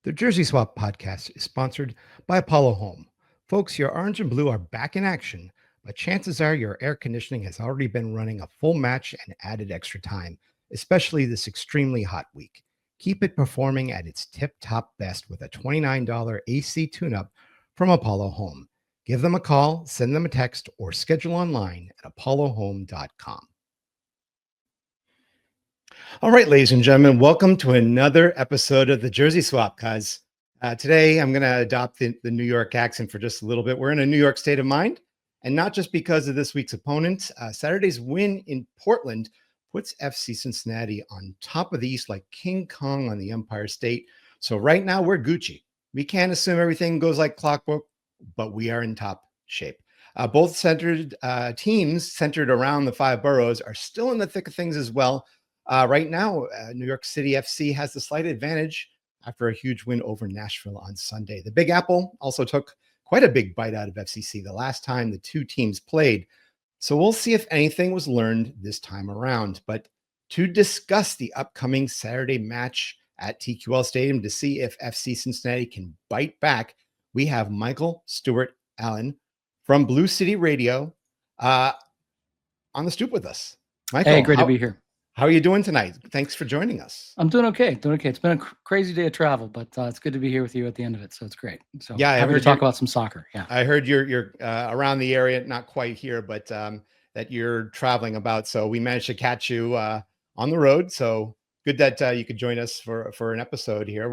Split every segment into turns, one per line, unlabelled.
The Jersey Swap podcast is sponsored by Apollo Home. Folks, your orange and blue are back in action, but chances are your air conditioning has already been running a full match and added extra time, especially this extremely hot week. Keep it performing at its tip top best with a $29 AC tune up from Apollo Home. Give them a call, send them a text, or schedule online at apollohome.com. All right, ladies and gentlemen, welcome to another episode of the Jersey Swap, guys. Today, I'm going to adopt the New York accent for just a little bit. We're in a New York state of mind, and not just because of this week's opponent. Saturday's win in Portland puts FC Cincinnati on top of the East like King Kong on the Empire State. So right now, we're Gucci. We can't assume everything goes like clockwork, but we are in top shape. Both teams centered around the five boroughs are still in the thick of things as well. Right now, New York City FC has the slight advantage after a huge win over Nashville on Sunday. The Big Apple also took quite a big bite out of FCC the last time the two teams played. So we'll see if anything was learned this time around. But to discuss the upcoming Saturday match at TQL Stadium to see if FC Cincinnati can bite back, we have Michael Stewart Allen from Blue City Radio on the stoop with us. Michael,
hey, great to be here.
How are you doing tonight? Thanks for joining us.
I'm doing okay. It's been a crazy day of travel, but it's good to be here with you at the end of it. So it's great. So
yeah,
happy to talk about some soccer. Yeah,
I heard you're around the area, not quite here, but that you're traveling about. So we managed to catch you on the road. So good that you could join us for an episode here.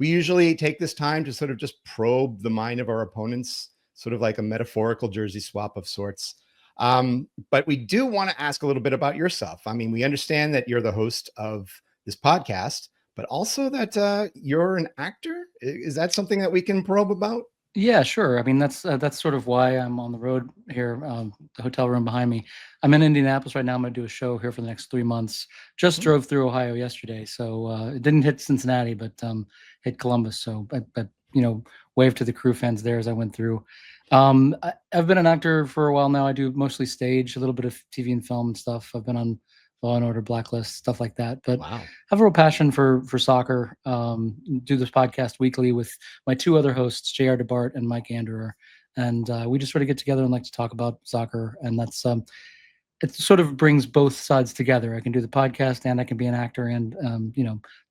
We usually take this time to sort of just probe the mind of our opponents, sort of like a metaphorical jersey swap of sorts. But we do want to ask a little bit about yourself. I mean, we understand that you're the host of this podcast, but also that you're an actor. Is that something that we can probe about?
Yeah, sure. I mean, that's sort of why I'm on the road here. The hotel room behind me. I'm in Indianapolis right now. I'm going to do a show here for the next 3 months. Just drove through Ohio yesterday, so it didn't hit Cincinnati, but hit Columbus. So, but waved to the crew fans there as I went through. I've been an actor for a while now. I do mostly stage, a little bit of TV and film and stuff. I've been on Law and Order, Blacklist, stuff like that. But
wow.
I have a real passion for soccer. Do this podcast weekly with my two other hosts, JR DeBart and Mike Anderer. And we just sort of get together and like to talk about soccer. And that's it sort of brings both sides together. I can do the podcast and I can be an actor and,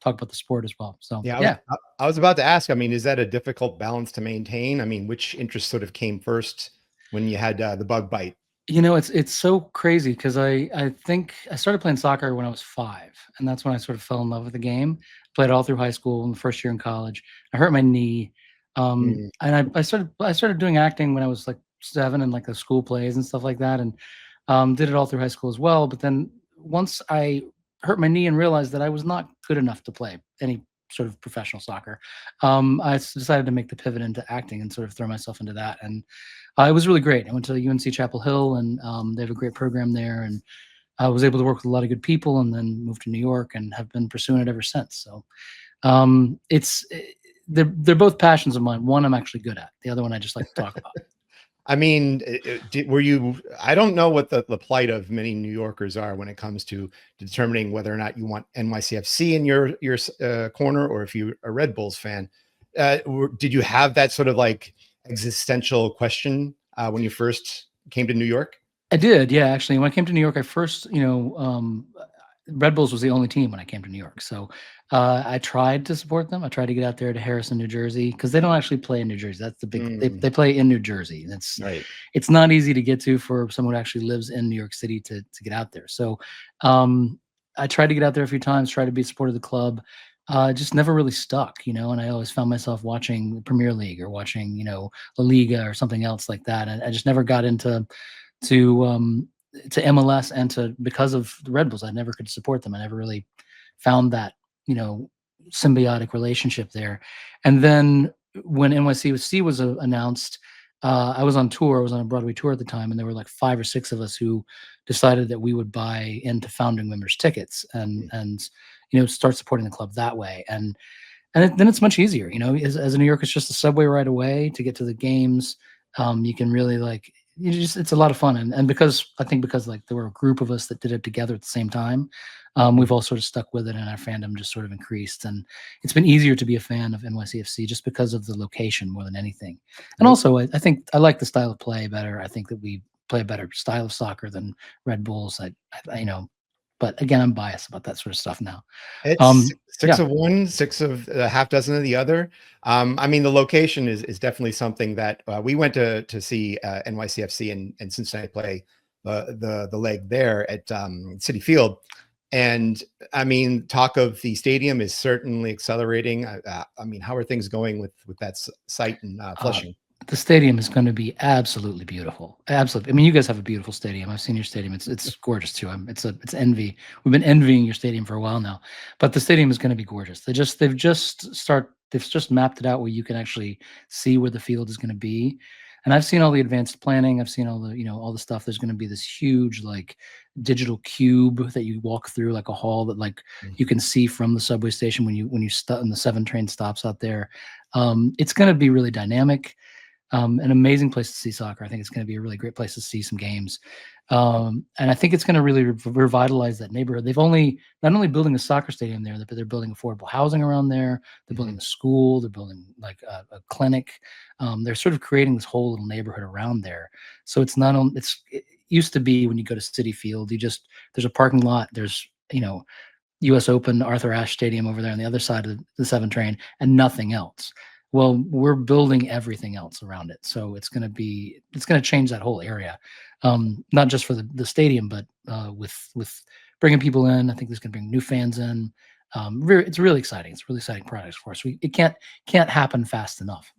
talk about the sport as well. So,
yeah. I was about to ask, I mean, is that a difficult balance to maintain? I mean, which interest sort of came first when you had the bug bite?
It's so crazy because I think I started playing soccer when I was 5, and that's when I sort of fell in love with the game. Played all through high school and the first year in college. I hurt my knee, and I started doing acting when I was like 7 in like the school plays and stuff like that, and did it all through high school as well. But then once I hurt my knee and realized that I was not good enough to play any sort of professional soccer, I decided to make the pivot into acting and sort of throw myself into that. And it was really great. I went to UNC Chapel Hill, and they have a great program there. And I was able to work with a lot of good people, and then moved to New York, and have been pursuing it ever since. So they're both passions of mine. One I'm actually good at. The other one I just like to talk about.
I mean, were you? I don't know what the plight of many New Yorkers are when it comes to determining whether or not you want NYCFC in your corner, or if you're a Red Bulls fan. Did you have that sort of like existential question when you first came to New York?
I did, yeah. Actually, when I came to New York, I first, Red Bulls was the only team when I came to New York. So I tried to support them. I tried to get out there to Harrison, New Jersey, because they don't actually play in New Jersey. That's the big. They play in New Jersey. That's
right.
It's not easy to get to for someone who actually lives in New York City to get out there. So I tried to get out there a few times, try to be supportive of the club. Just never really stuck, and I always found myself watching the Premier League or watching, La Liga or something else like that. And I just never got into MLS, and because of the Red Bulls, I never could support them. I never really found that, symbiotic relationship there. And then when NYCFC was announced, I was on tour. I was on a Broadway tour at the time, and there were like 5 or 6 of us who decided that we would buy into founding members' tickets and start supporting the club that way. And then it's much easier, as a New Yorker, it's just a subway right away to get to the games. You can really it's a lot of fun, and because I think because like there were a group of us that did it together at the same time, we've all sort of stuck with it, and our fandom just sort of increased, and it's been easier to be a fan of NYCFC just because of the location more than anything, and
Nope.
also I think I like the style of play better. I think that we play a better style of soccer than Red Bulls. But again, I'm biased about that sort of stuff now.
It's
Um,
six
yeah,
of one, six of a half dozen of the other. I mean, the location is definitely something that we went to see NYCFC and Cincinnati play the leg there at Citi Field. And I mean, talk of the stadium is certainly accelerating. I mean, how are things going with that site in
uh,
Flushing?
the stadium is going to be absolutely beautiful. Absolutely. I mean, you guys have a beautiful stadium. I've seen your stadium. It's gorgeous too. It's envy. We've been envying your stadium for a while now, but the stadium is going to be gorgeous. They've just mapped it out where you can actually see where the field is going to be. And I've seen all the advanced planning. I've seen all the, all the stuff. There's going to be this huge like digital cube that you walk through like a hall that like you can see from the subway station when you stop and the 7 train stops out there. It's going to be really dynamic. An amazing place to see soccer. I think it's going to be a really great place to see some games. And I think it's going to really revitalize that neighborhood. They've only not only building a soccer stadium there, but they're building affordable housing around there. They're building a school. They're building like a clinic. They're sort of creating this whole little neighborhood around there. So it's not only it used to be when you go to Citi Field, there's a parking lot. There's U.S. Open, Arthur Ashe Stadium over there on the other side of the 7 train, and nothing else. Well, we're building everything else around it, so it's going to change that whole area, not just for the stadium, but with bringing people in. I think there's going to bring new fans in. It's really exciting. It's really exciting products for us. It can't happen fast enough.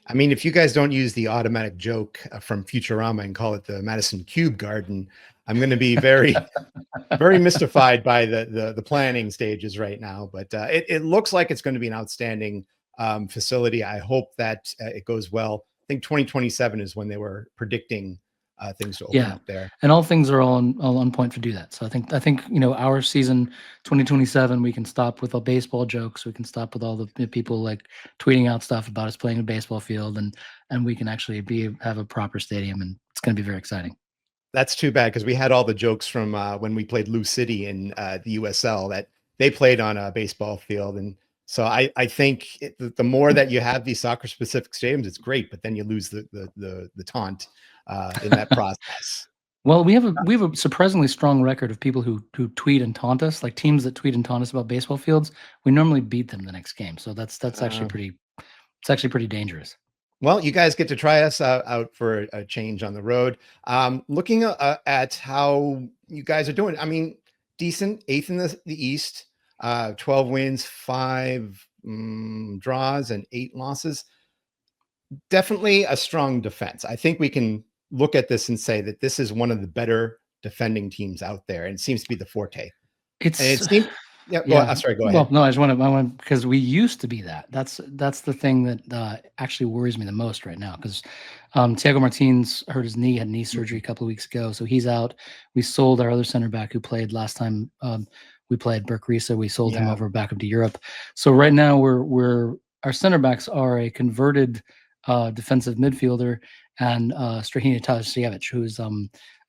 I mean, if you guys don't use the automatic joke from Futurama and call it the Madison Cube Garden, I'm going to be very mystified by the planning stages right now. But it looks like it's going to be an outstanding facility. I hope that it goes well. I think 2027 is when they were predicting things to open up there.
And all things are all on point to do that. So I think our season 2027, we can stop with all baseball jokes. We can stop with all the people like tweeting out stuff about us playing a baseball field, and we can actually have a proper stadium, and it's going to be very exciting.
That's too bad because we had all the jokes from when we played Lou City in the USL that they played on a baseball field. And so I think the more that you have these soccer specific stadiums, it's great, but then you lose the taunt in that process.
Well, we have a surprisingly strong record of people who tweet and taunt us, like teams that tweet and taunt us about baseball fields. We normally beat them the next game, so that's actually pretty dangerous.
Well, you guys get to try us out for a change on the road. Looking at how you guys are doing, I mean, decent, 8th in the East, 12 wins, 5 draws, and 8 losses. Definitely a strong defense. I think we can look at this and say that this is one of the better defending teams out there, and it seems to be the forte.
It's
And it seems, yeah. Sorry, go ahead.
Well, no, I want because we used to be that. That's the thing that actually worries me the most right now. Because Thiago Martins hurt his knee, had knee surgery a couple of weeks ago, so he's out. We sold our other center back who played last time we played, Burke Risa. We sold him over back up to Europe. So right now our center backs are a converted defensive midfielder and Strahina Tasijevic, who's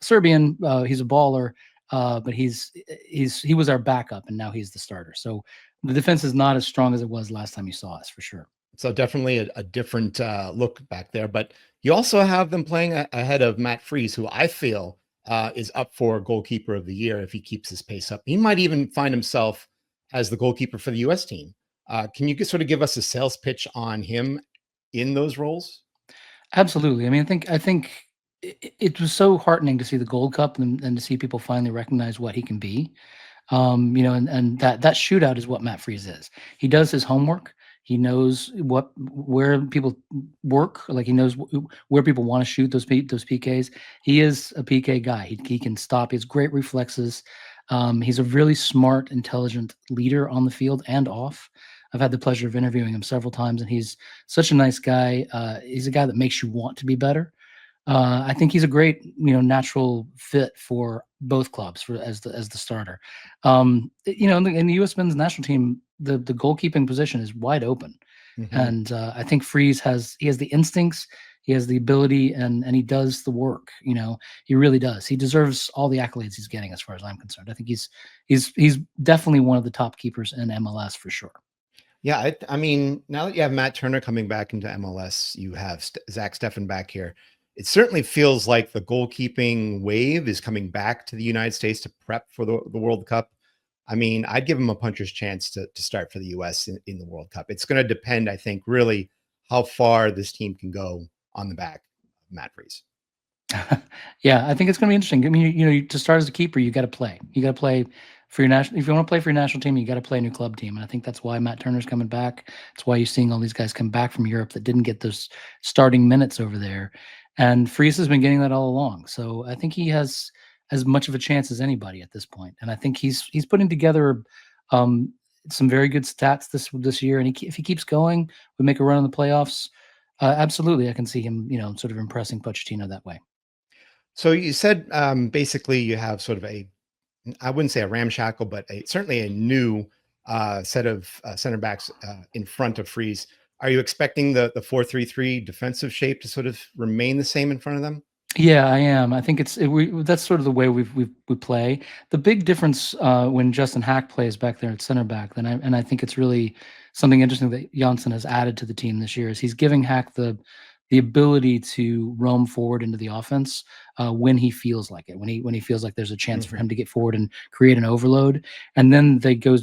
Serbian. He's a baller. But he was our backup, and now he's the starter. So the defense is not as strong as it was last time you saw us, for sure.
So definitely a different look back there. But you also have them playing ahead of Matt Freese, who I feel is up for goalkeeper of the year if he keeps his pace up. He might even find himself as the goalkeeper for the U.S. team. Can you sort of give us a sales pitch on him in those roles?
Absolutely. I mean, I think it was so heartening to see the Gold Cup and to see people finally recognize what he can be. And that shootout is what Matt Freese is. He does his homework. He knows where people work. Like he knows where people want to shoot those PKs. He is a PK guy. He can stop. He has great reflexes. He's a really smart, intelligent leader on the field and off. I've had the pleasure of interviewing him several times, and he's such a nice guy. He's a guy that makes you want to be better. I think he's a great, natural fit for both clubs as the starter. In the U.S. men's national team, the goalkeeping position is wide open, and I think Freese has the instincts, He has the ability, and he does the work. He really does. He deserves all the accolades he's getting, as far as I'm concerned. I think he's definitely one of the top keepers in MLS for sure.
Yeah, I mean, now that you have Matt Turner coming back into MLS, you have Zach Steffen back here. It certainly feels like the goalkeeping wave is coming back to the United States to prep for the World Cup. I mean, I'd give him a puncher's chance to start for the US in the World Cup. It's going to depend, I think, really how far this team can go on the back of Matt Freese.
Yeah, I think it's going to be interesting. I mean, to start as a keeper, you got to play. You got to play for your national. If you want to play for your national team, you got to play in your club team. And I think that's why Matt Turner's coming back. That's why you're seeing all these guys come back from Europe that didn't get those starting minutes over there. And Freese has been getting that all along. So I think he has as much of a chance as anybody at this point. And I think he's putting together um, some very good stats this year. And if he keeps going, we make a run in the playoffs. Absolutely, I can see him, sort of impressing Pochettino that way.
So you said basically you have sort of I wouldn't say a ramshackle, but certainly a new set of center backs in front of Freeze. Are you expecting the 4-3-3 defensive shape to sort of remain the same in front of them?
Yeah, I am. I think that's sort of the way we play. The big difference when Justin Hack plays back there at center back, and I think it's really something interesting that Jansen has added to the team this year is he's giving Hack the ability to roam forward into the offense when he feels like it, when he feels like there's a chance for him to get forward and create an overload, and then the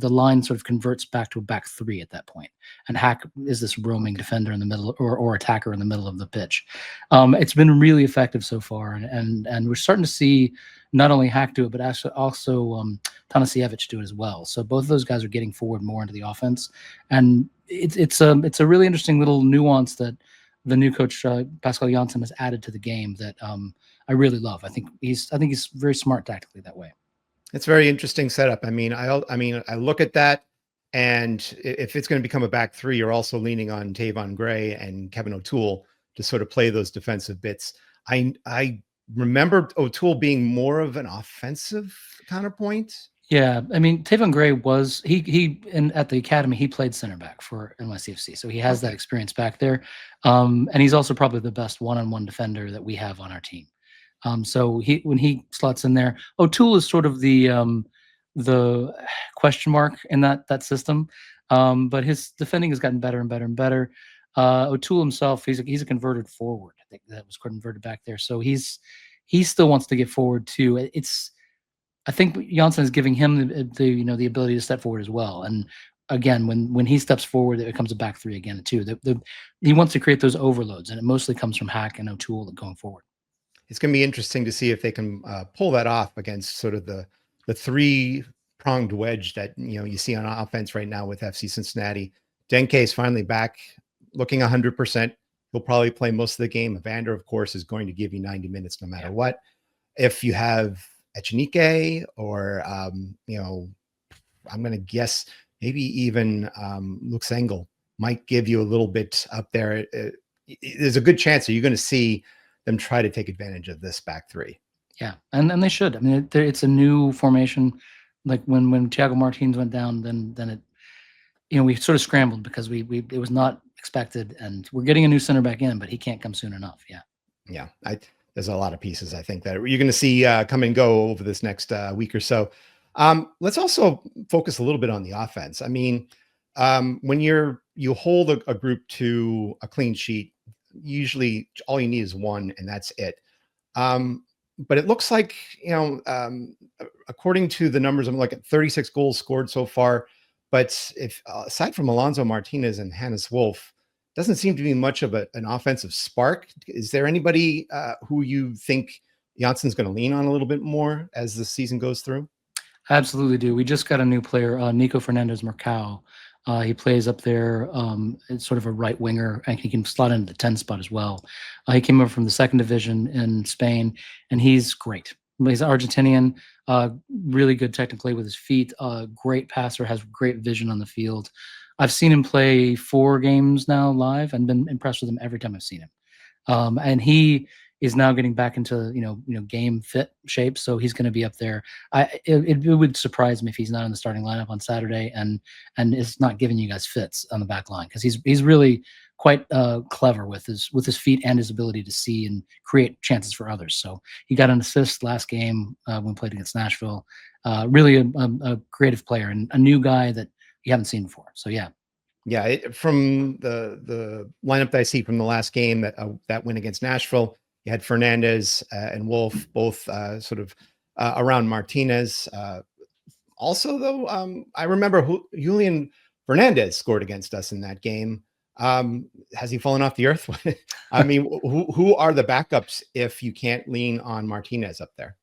line sort of converts back to a back three at that point, and Hack is this roaming defender in the middle or attacker in the middle of the pitch. It's been really effective so far, and we're starting to see not only Hack do it, but also Tanasiewicz do it as well. So both of those guys are getting forward more into the offense, and it's a really interesting little nuance that the new coach Pascal Jansen has added to the game that I really love. I think he's very smart tactically that way.
It's a very interesting setup. I mean, I look at that, and if it's going to become a back three, you're also leaning on Tavon Gray and Kevin O'Toole to sort of play those defensive bits. I remember O'Toole being more of an offensive counterpoint.
Yeah, I mean, Tavon Gray was at the academy he played center back for NYCFC, so he has that experience back there, and he's also probably the best one-on-one defender that we have on our team. So when he slots in there, O'Toole is sort of the question mark in that system, but his defending has gotten better and better and better. O'Toole himself, he's a converted forward. I think that was converted back there, so he still wants to get forward too. I think Janssen is giving him the ability to step forward as well. And again, when he steps forward, it becomes a back three again too. He wants to create those overloads, and it mostly comes from Hack and O'Toole going forward.
It's going to be interesting to see if they can pull that off against sort of the three-pronged wedge that you see on offense right now with FC Cincinnati. Denke is finally back, looking 100%. He'll probably play most of the game. Evander, of course, is going to give you 90 minutes no matter what. If you have Echenike or I'm going to guess maybe even Lux Engel might give you a little bit up there. There's a good chance that you're going to see them try to take advantage of this back three.
Yeah, and they should. I mean, it's a new formation. Like when Thiago Martins went down, then it we sort of scrambled because it was not expected, and we're getting a new center back in, but he can't come soon enough.
Yeah. There's a lot of pieces I think that you're going to see come and go over this next week or so. Let's also focus a little bit on the offense. I mean, when you hold a group to a clean sheet, usually all you need is one, and that's it. But it looks like, according to the numbers, I'm looking at 36 goals scored so far. But if aside from Alonso Martinez and Hannes Wolf, doesn't seem to be much of an offensive spark. Is there anybody who you think Janssen's going to lean on a little bit more as the season goes through?
Absolutely do. We just got a new player, Nico Fernandez Mercado. He plays up there. It's sort of a right winger, and he can slot into the 10 spot as well. He came over from the second division in Spain, and he's great. He's Argentinian, really good technically with his feet, great passer, has great vision on the field. I've seen him play 4 games now live and been impressed with him every time I've seen him. And he is now getting back into game fit shape, so he's going to be up there. It would surprise me if he's not in the starting lineup on Saturday and is not giving you guys fits on the back line, because he's really quite clever with his feet and his ability to see and create chances for others. So he got an assist last game when we played against Nashville. Really a creative player and a new guy that you haven't seen before. So yeah.
Yeah, from the lineup that I see from the last game, that win against Nashville, you had Fernandez and Wolf both sort of around Martinez. Also, though, I remember Julian Fernandez scored against us in that game. Has he fallen off the earth? I mean, who are the backups if you can't lean on Martinez up there?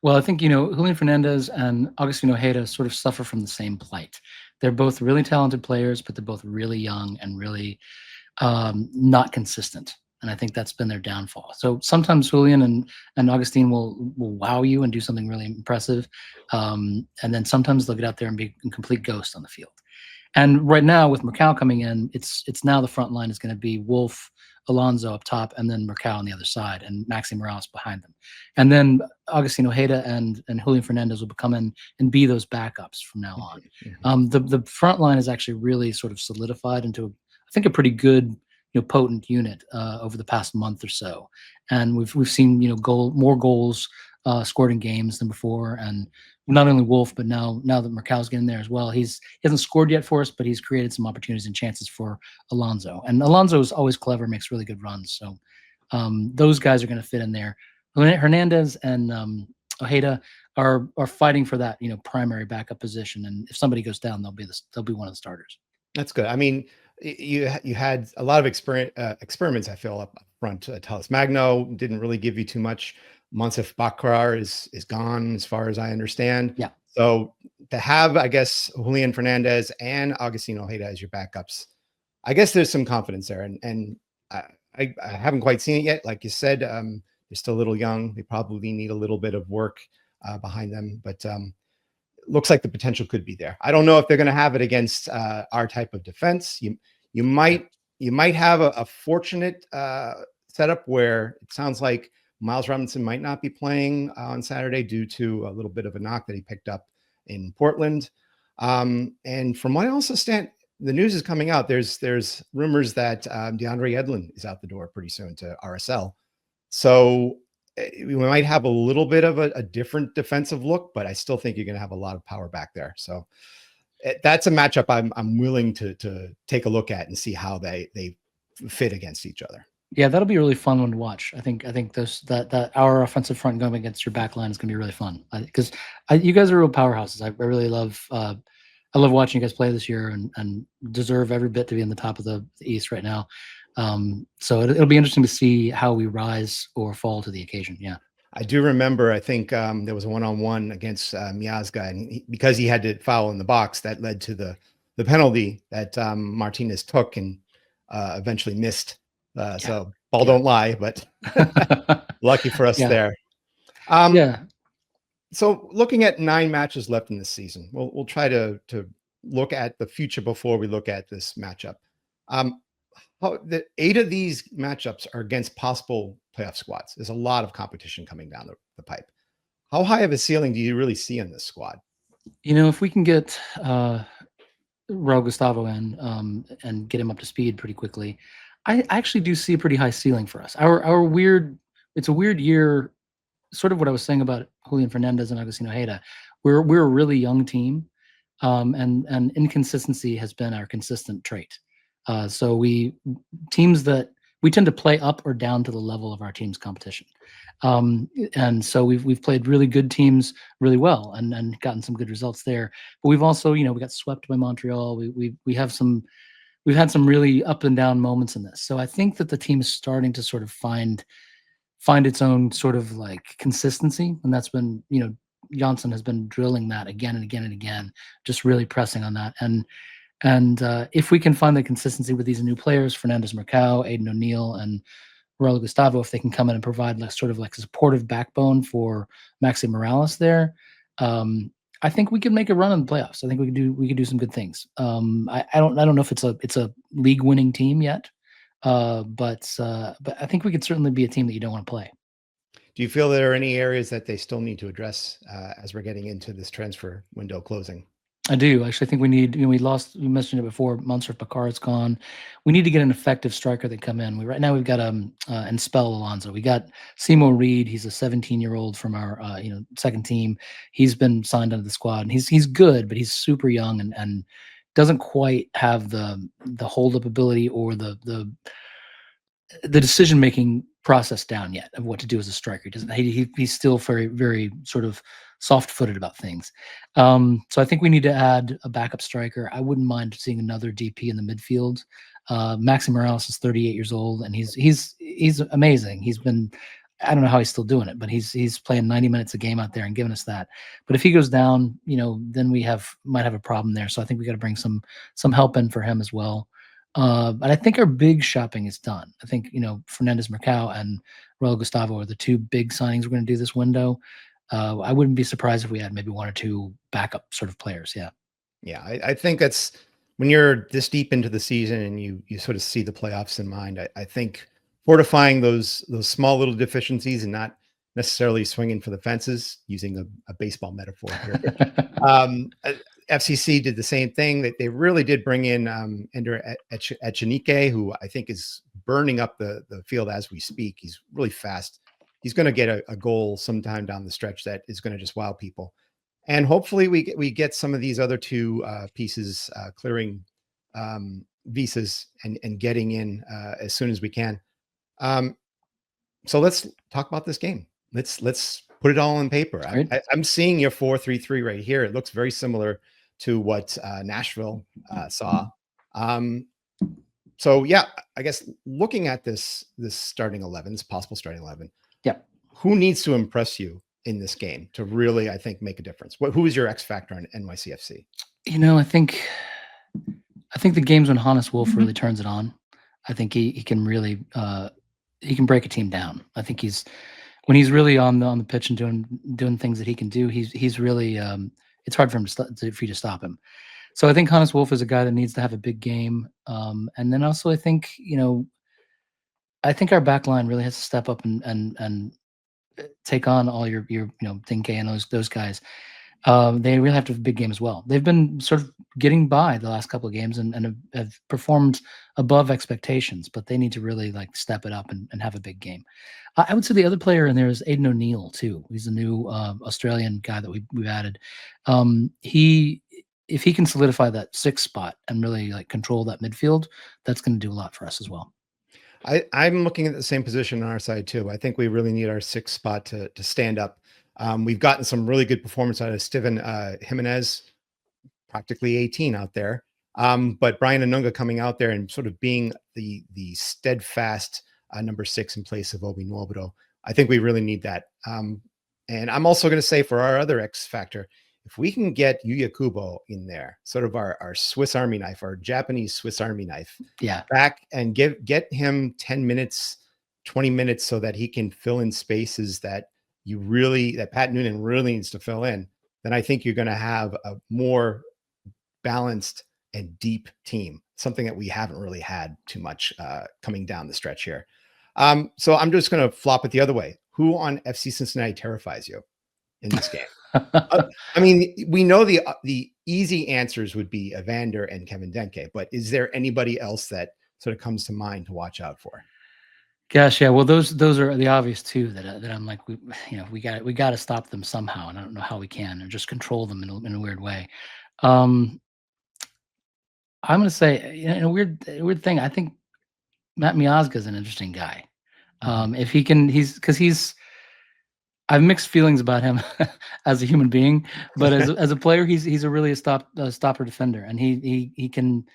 Well, I think, Julian Fernandez and Agustín Ojeda sort of suffer from the same plight. They're both really talented players, but they're both really young and really not consistent. And I think that's been their downfall. So sometimes Julian and Agustín will wow you and do something really impressive. And then sometimes they'll get out there and be a complete ghost on the field. And right now with Mercado coming in, it's now the front line is going to be Wolf, Alonso up top, and then Mercado on the other side, and Maxi Morales behind them. And then Agustín Ojeda and Julian Fernandez will come in and be those backups from now on. The front line is actually really sort of solidified into, I think, a pretty good, potent unit over the past month or so. And we've seen, more goals scored in games than before. And not only Wolf, but now that Mercado's getting there as well, he hasn't scored yet for us, but he's created some opportunities and chances for Alonso. And Alonso is always clever, makes really good runs. So those guys are going to fit in there. Hernandez and Ojeda are fighting for that, primary backup position. And if somebody goes down, they'll be one of the starters.
That's good. I mean, you had a lot of experiments, I feel, up front. Talis Magno didn't really give you too much. Monsef Bakrar is gone, as far as I understand.
Yeah.
So to have, I guess, Julian Fernandez and Agustín Ojeda as your backups, I guess there's some confidence there. And I haven't quite seen it yet. Like you said, they're still a little young. They probably need a little bit of work behind them, but looks like the potential could be there. I don't know if they're going to have it against our type of defense. You might have a fortunate setup where it sounds like Miles Robinson might not be playing on Saturday due to a little bit of a knock that he picked up in Portland. And from what I also understand, the news is coming out. There's rumors that DeAndre Edlin is out the door pretty soon to RSL. So we might have a little bit of a different defensive look, but I still think you're going to have a lot of power back there. So that's a matchup I'm willing to take a look at and see how they fit against each other.
Yeah, that'll be a really fun one to watch. I think that our offensive front going against your back line is going to be really fun, because you guys are real powerhouses. I really love I love watching you guys play this year, and deserve every bit to be in the top of the East right now. So it'll be interesting to see how we rise or fall to the occasion. Yeah.
I do remember, I think there was a one-on-one against Miazga, and because he had to foul in the box, that led to the penalty that Martinez took and eventually missed. So ball don't lie, but lucky for us there.
Yeah.
So looking at 9 matches left in the season, we'll try to look at the future before we look at this matchup. The 8 of these matchups are against possible playoff squads. There's a lot of competition coming down the pipe. How high of a ceiling do you really see in this squad?
If we can get Raul Gustavo in and get him up to speed pretty quickly, I actually do see a pretty high ceiling for us. It's a weird year, sort of what I was saying about Julian Fernandez and Agustín Ojeda. We're a really young team, and inconsistency has been our consistent trait. So teams that we tend to play up or down to the level of our team's competition. And so we've played really good teams really well and gotten some good results there. But we've also, we got swept by Montreal. We've had some really up and down moments in this. So I think that the team is starting to sort of find its own sort of like consistency. And that's been, Jansen has been drilling that again and again and again, just really pressing on that. And if we can find the consistency with these new players, Fernandez Mercado, Aiden O'Neill, and Raul Gustavo, if they can come in and provide sort of like a supportive backbone for Maxi Morales there, I think we could make a run in the playoffs. I think we could do some good things. I don't know if it's a league winning team yet, but I think we could certainly be a team that you don't want to play.
Do you feel there are any areas that they still need to address as we're getting into this transfer window closing?
I do. Actually, I think we need, we mentioned it before, Munster Picard's gone. We need to get an effective striker that come in. Right now we've got and Spell Alonso. We got Simo Reed. He's a 17-year-old from our second team. He's been signed under the squad, and he's good, but he's super young and doesn't quite have the hold up ability or the decision making process down yet of what to do as a striker. He doesn't. He's still very, very sort of soft footed about things. So I think we need to add a backup striker. I wouldn't mind seeing another DP in the midfield. Maxi Morales is 38 years old, and he's amazing. He's been, I don't know how he's still doing it, but he's playing 90 minutes a game out there and giving us that. But if he goes down, then we might have a problem there. So I think we got to bring some help in for him as well. But I think our big shopping is done. I think, Fernandez Mercado and Raul Gustavo are the two big signings we're going to do this window. I wouldn't be surprised if we had maybe one or two backup sort of players. Yeah.
Yeah, I think that's when you're this deep into the season and you sort of see the playoffs in mind. I think fortifying those small little deficiencies and not necessarily swinging for the fences, using a baseball metaphor here. FCC did the same thing. That they really did bring in Ender Echenike, who I think is burning up the field as we speak. He's really fast. He's going to get a goal sometime down the stretch that is going to just wow people. And hopefully we get some of these other two pieces clearing visas and getting in as soon as we can. So let's talk about this game. Let's put it all on paper. I'm seeing your 4-3-3 right here. It looks very similar to what Nashville saw. So yeah, I guess looking at this starting 11, this possible starting 11.
Yeah.
Who needs to impress you in this game to really, I think, make a difference? Who is your X factor on NYCFC?
I think the games when Hannes Wolf really turns it on. I think he can really he can break a team down. I think when he's really on the pitch and doing things that he can do, he's really it's hard for him for you to stop him. So I think Hannes Wolf is a guy that needs to have a big game. And then also I think our back line really has to step up and take on all your Dinke and those guys. They really have to have a big game as well. They've been sort of getting by the last couple of games and have performed above expectations, but they need to really step it up and have a big game. I would say the other player in there is Aidan O'Neill too. He's a new Australian guy that we've added. If he can solidify that 6th spot and really control that midfield, that's going to do a lot for us as well.
I'm looking at the same position on our side too. I think we really need our 6th spot to stand up. We've gotten some really good performance out of Steven Jimenez, practically 18 out there. But Brian Anunga coming out there and sort of being the steadfast number 6 in place of Obi Nwaburo. I think we really need that. And I'm also going to say for our other X factor, if we can get Yuya Kubo in there, sort of our Swiss Army knife, our Japanese Swiss Army knife, back and get him 10 minutes, 20 minutes so that he can fill in spaces that Pat Noonan really needs to fill in, then I think you're going to have a more balanced and deep team, something that we haven't really had too much coming down the stretch here. So I'm just going to flop it the other way. Who on FC Cincinnati terrifies you in this game? I mean, we know the easy answers would be Evander and Kevin Denke, but is there anybody else that sort of comes to mind to watch out for?
Gosh, yeah. Well, those are the obvious two that I'm like, we got to stop them somehow, and I don't know how we can, or just control them in a weird way. I'm going to say, in a weird thing, I think Matt Miazga is an interesting guy. If he can, I have mixed feelings about him as a human being, but as a player, he's a really stopper defender, and he can,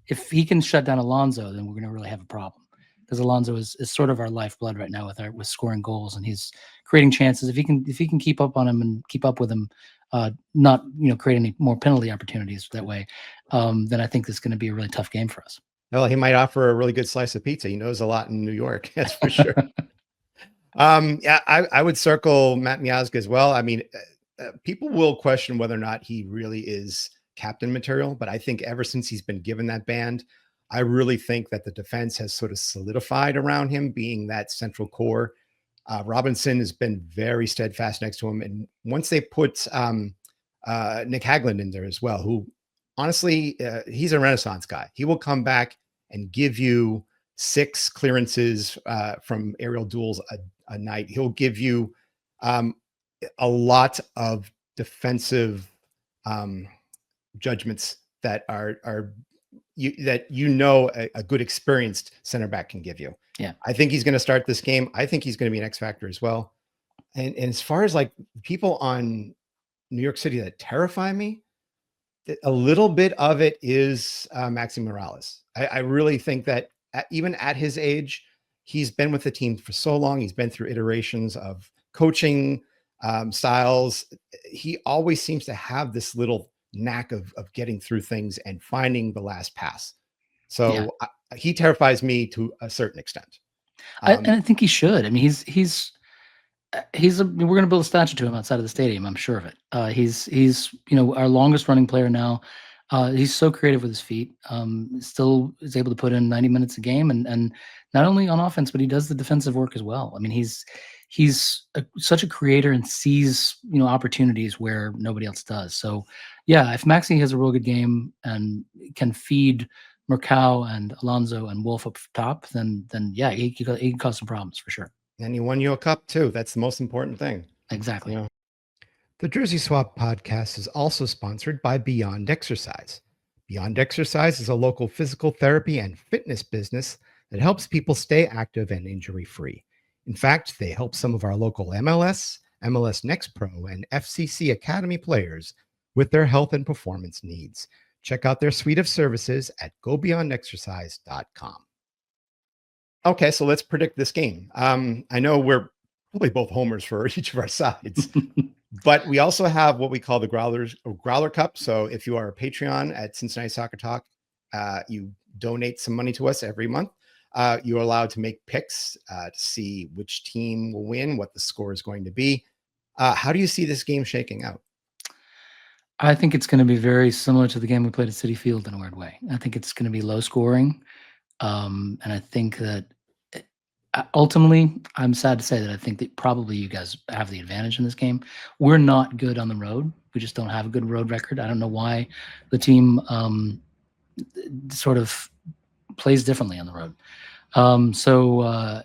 if he can shut down Alonso, then we're going to really have a problem, because Alonso is sort of our lifeblood right now with scoring goals, and he's creating chances. If he can keep up on him and keep up with him, not create any more penalty opportunities that way, then I think this is going to be a really tough game for us.
Well, he might offer a really good slice of pizza. He knows a lot in New York, that's for sure. Yeah, I would circle Matt Miazga as well. I mean, people will question whether or not he really is captain material, but I think ever since he's been given that band, I really think that the defense has sort of solidified around him being that central core. Robinson has been very steadfast next to him. And once they put Nick Hagland in there as well, who honestly, he's a renaissance guy. He will come back and give you 6 clearances from aerial duels a night. He'll give you a lot of defensive judgments that are a good experienced center back can give you.
Yeah.
I think he's going to start this game. I think he's going to be an X factor as well. And as far as like people on New York City that terrify me, a little bit of it is Maxi Morales. I really think that even at his age, he's been with the team for so long. He's been through iterations of coaching styles. He always seems to have this little knack of getting through things and finding the last pass. So he terrifies me to a certain extent.
And I think he should. I mean, we're going to build a statue to him outside of the stadium. I'm sure of it. He's our longest running player now. He's so creative with his feet. Still is able to put in 90 minutes a game, and not only on offense, but he does the defensive work as well. I mean, he's such a creator and sees opportunities where nobody else does. So, yeah, if Maxi has a real good game and can feed Mercado and Alonso and Wolf up top, then yeah, he can cause some problems for sure.
And he won you a cup too. That's the most important thing.
Exactly.
The Jersey Swap podcast is also sponsored by Beyond Exercise. Beyond Exercise is a local physical therapy and fitness business that helps people stay active and injury-free. In fact, they help some of our local MLS, MLS Next Pro, and FCC Academy players with their health and performance needs. Check out their suite of services at gobeyondexercise.com. Okay, so let's predict this game. I know we're probably both homers for each of our sides, but we also have what we call the Growler Cup. So if you are a Patreon at Cincinnati Soccer Talk, you donate some money to us every month. You're allowed to make picks to see which team will win, what the score is going to be. How do you see this game shaking out?
I think it's going to be very similar to the game we played at Citi Field in a weird way. I think it's going to be low scoring. And I think that ultimately, I'm sad to say that I think that probably you guys have the advantage in this game. We're not good on the road. We just don't have a good road record. I don't know why the team sort of plays differently on the road. So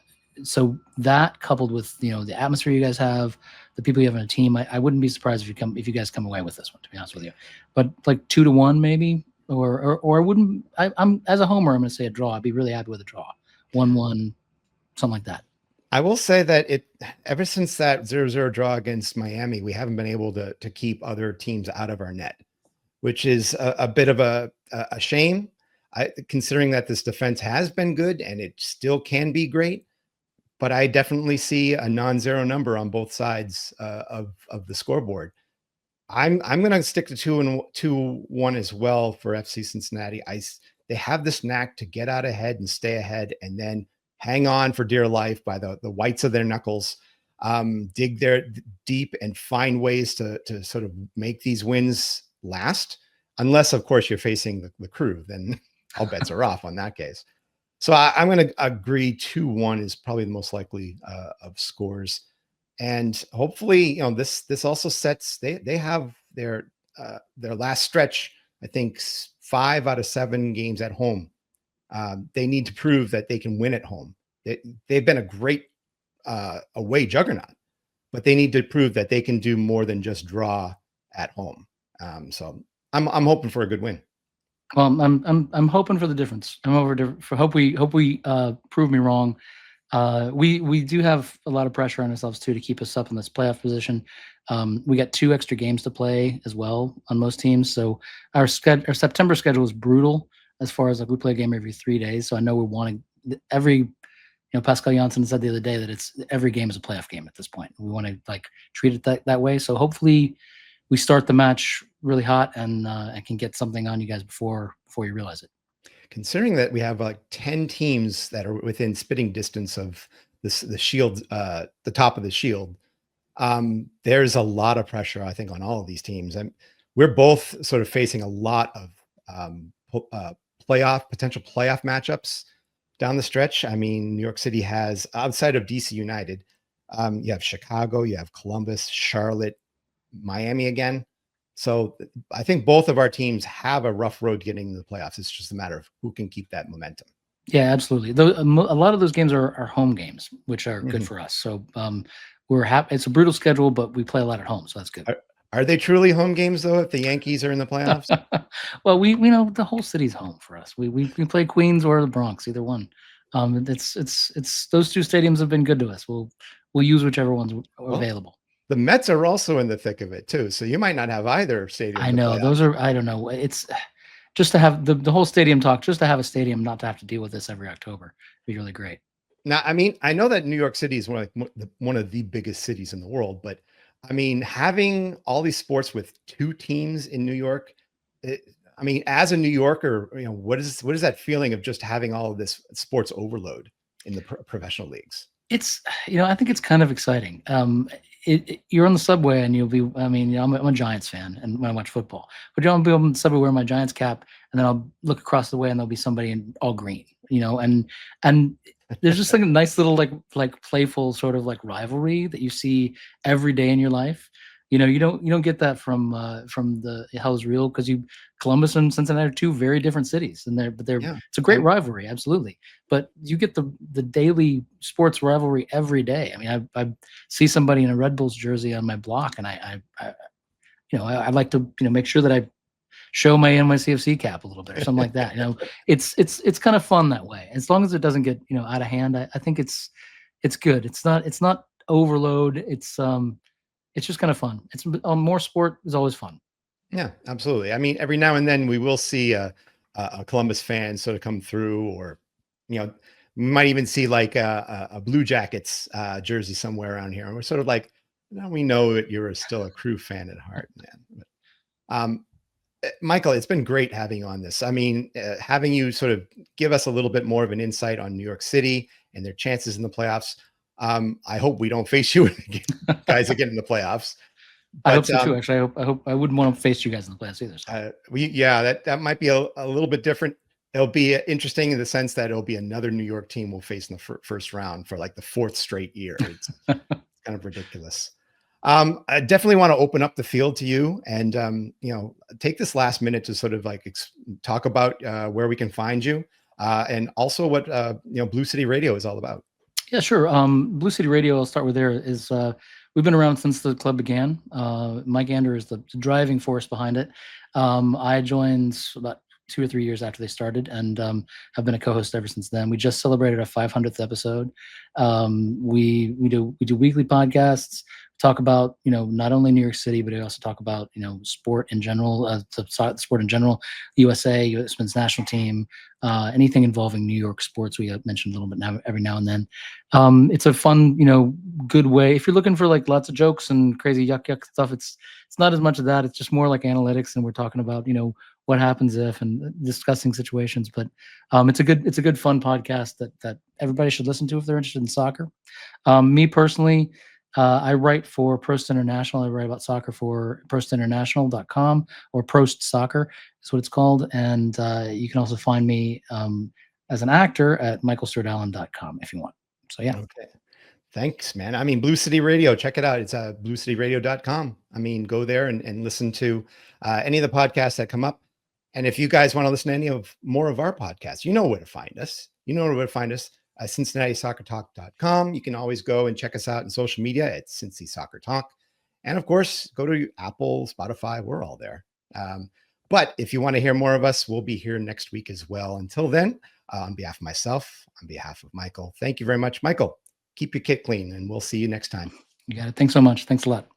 that coupled with the atmosphere you guys have, the people you have on a team, I wouldn't be surprised if you guys come away with this one, to be honest with you. But like 2-1 maybe, or I wouldn't. I'm as a homer, I'm going to say a draw. I'd be really happy with a draw, 1-1, something like that.
I will say that ever since that 0-0 draw against Miami, we haven't been able to keep other teams out of our net, which is a bit of a shame. Considering that this defense has been good and it still can be great, but I definitely see a non-zero number on both sides of the scoreboard. I'm going to stick to 2-1 as well for FC Cincinnati. They have this knack to get out ahead and stay ahead, and then hang on for dear life by the whites of their knuckles, dig there deep and find ways to sort of make these wins last. Unless, of course, you're facing the Crew, then all bets are off on that case. So I'm going to agree 2-1 is probably the most likely of scores. And hopefully, this also sets, they have their last stretch, I think 5 out of 7 games at home. They need to prove that they can win at home. They've been a great away juggernaut, but they need to prove that they can do more than just draw at home. So I'm hoping for a good win.
Well, I'm hoping for the difference. Hope we prove me wrong. We do have a lot of pressure on ourselves too to keep us up in this playoff position. We got 2 extra games to play as well on most teams. So our September schedule is brutal as far as we play a game every 3 days. So I know we're wanting every. Pascal Jansen said the other day that every game is a playoff game at this point. We want to treat it that way. So hopefully we start the match really hot and can get something on you guys before you realize it.
Considering that we have 10 teams that are within spitting distance of the shield, the top of the shield, there's a lot of pressure, I think, on all of these teams. And we're both sort of facing a lot of potential playoff matchups down the stretch. I mean, New York City has, outside of DC United, You have Chicago, you have Columbus, Charlotte, Miami again. So I think both of our teams have a rough road getting into the playoffs. It's just a matter of who can keep that momentum.
Yeah, absolutely. Though a lot of those games are home games, which are good
Mhm.
for us. So we're happy. It's a brutal schedule, but we play a lot at home, so that's good.
Are they truly home games though? If the Yankees are in the playoffs?
Well, we know the whole city's home for us. We play Queens or the Bronx, either one. It's those two stadiums have been good to us. We'll use whichever one's
Well,
available.
the Mets are also in the thick of it too, so you might not have either stadium
I
in the
know those
playoffs.
are. I don't know. It's just to have the whole stadium talk. Just to have a stadium, not to have to deal with this every October, be really great.
Now, I mean, I know that New York City is one of the biggest cities in the world, but I mean, having all these sports with two teams in New York, it, I mean, as a New Yorker, what is that feeling of just having all of this sports overload in the professional leagues?
It's I think it's kind of exciting. You're on the subway and you'll be. I mean, I'm a Giants fan, and when I watch football, but I'll be on the subway wearing my Giants cap, and then I'll look across the way and there'll be somebody in all green. And there's just like a nice little like playful sort of like rivalry that you see every day in your life. You don't get that from the Hell's Real because Columbus and Cincinnati are two very different cities, and
Yeah.
it's a great rivalry, absolutely. But you get the daily sports rivalry every day. I mean, I see somebody in a Red Bulls jersey on my block, and I like to make sure that I show my NYCFC cap a little bit or something like that. It's kind of fun that way. As long as it doesn't get out of hand, I think it's good. It's not overload. It's just kind of fun. It's more sport is always fun.
Yeah, absolutely. I mean, every now and then we will see a Columbus fan sort of come through, or we might even see like a Blue Jackets jersey somewhere around here, and we're sort of like, we know that you're still a Crew fan at heart, man. Um, Michael, it's been great having you on this. I mean, having you sort of give us a little bit more of an insight on New York City and their chances in the playoffs. I hope we don't face you guys again in the playoffs.
I hope
But
so too. Actually, I hope I wouldn't want to face you guys in the playoffs either. So.
that might be a little bit different. It'll be interesting in the sense that it'll be another New York team we'll face in the first round for like the fourth straight year. It's kind of ridiculous. I definitely want to open up the field to you, and take this last minute to sort of like talk about where we can find you, and also what Blue City Radio is all about.
Yeah, sure. Blue City Radio, I'll start with there, is we've been around since the club began. Mike Ander is the driving force behind it. I joined about 2 or 3 years after they started, and have been a co-host ever since then. We just celebrated our 500th episode. We do weekly podcasts. Talk about not only New York City, but we also talk about sport in general, sport in general, USA, U.S. men's national team, anything involving New York sports. We mentioned a little bit now every now and then. It's a fun, good way. If you're looking for like lots of jokes and crazy yuck stuff, it's not as much of that. It's just more like analytics, and we're talking about what happens if and discussing situations. But it's a good fun podcast that everybody should listen to if they're interested in soccer. Me personally, I write for Prost International. I write about soccer for prostinternational.com, or Prost Soccer is what it's called. And you can also find me as an actor at michaelstewardallen.com if you want. So yeah.
Okay. Thanks, man. I mean, Blue City Radio, check it out. It's bluecityradio.com. I mean, go there and listen to any of the podcasts that come up. And if you guys want to listen to any of more of our podcasts, you know where to find us. CincinnatiSoccerTalk.com. You can always go and check us out on social media at Cincy Soccer Talk. And of course, go to Apple, Spotify. We're all there. But if you want to hear more of us, we'll be here next week as well. Until then, on behalf of myself, on behalf of Michael, thank you very much. Michael, keep your kit clean, and we'll see you next time.
You got it. Thanks so much. Thanks a lot.